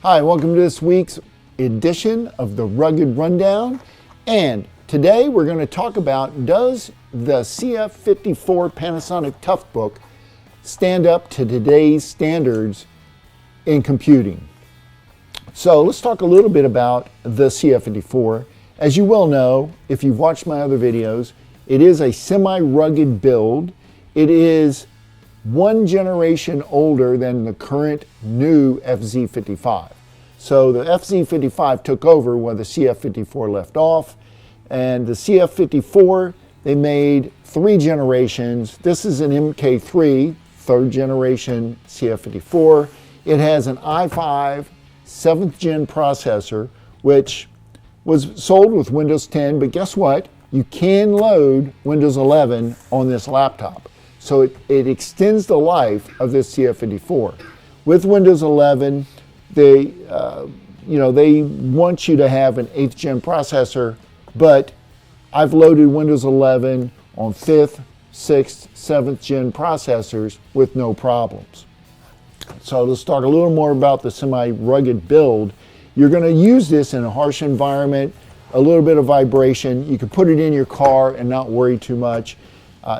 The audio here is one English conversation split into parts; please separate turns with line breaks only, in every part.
Hi, welcome to this week's edition of the Rugged Rundown. And today we're going to talk about, does the CF-54 Panasonic Toughbook stand up to today's standards in computing? So let's talk a little bit about the CF-54. As you well know, if you've watched my other videos, it is a semi-rugged build. It is one generation older than the current new FZ55. So the FZ55 took over where the CF54 left off, and the CF54, they made 3 generations. This is an MK3, 3rd generation CF54. It has an i5 7th gen processor, which was sold with Windows 10, but guess what? You can load Windows 11 on this laptop. So it extends the life of this CF54. With Windows 11, they want you to have an 8th gen processor, but I've loaded Windows 11 on 5th, 6th, 7th gen processors with no problems. So let's talk a little more about the semi-rugged build. You're going to use this in a harsh environment, a little bit of vibration. You can put it in your car and not worry too much.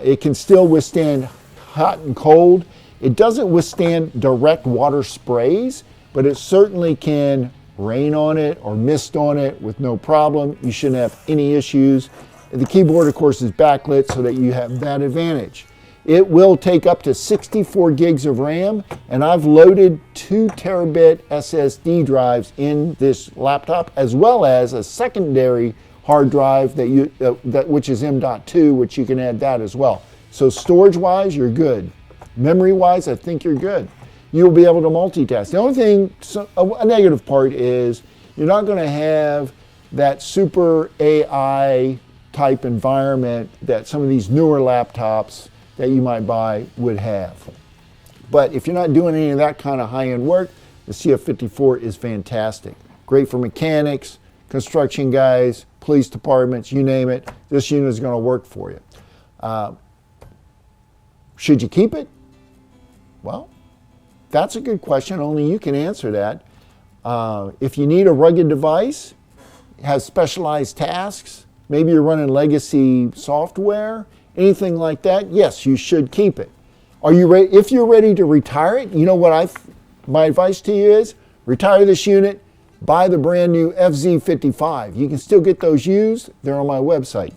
It can still withstand hot and cold. It doesn't withstand direct water sprays, but it certainly can rain on it or mist on it with no problem. You shouldn't have any issues. The keyboard, of course, is backlit so that you have that advantage. It will take up to 64 gigs of RAM, and I've loaded 2 terabit SSD drives in this laptop, as well as a secondary hard drive which is M.2, which you can add that as well. So storage-wise, you're good. Memory-wise, I think you're good. You'll be able to multitask. The only thing, a negative part is you're not going to have that super AI type environment that some of these newer laptops that you might buy would have. But if you're not doing any of that kind of high-end work, the CF-54 is fantastic. Great for mechanics, construction guys, police departments, you name it. This unit is going to work for you. Should you keep it? Well, that's a good question. Only you can answer that. If you need a rugged device, has specialized tasks, maybe you're running legacy software, anything like that, yes, you should keep it. Are you ready? If you're ready to retire it, you know what my advice to you is, retire this unit, buy the brand new FZ55. You can still get those used. They're on my website.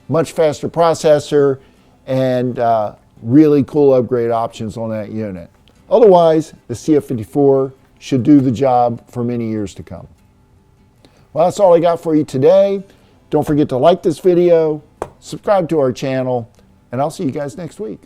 Much faster processor and really cool upgrade options on that unit. Otherwise, the CF-54 should do the job for many years to come. Well, that's all I got for you today. Don't forget to like this video, subscribe to our channel, and I'll see you guys next week.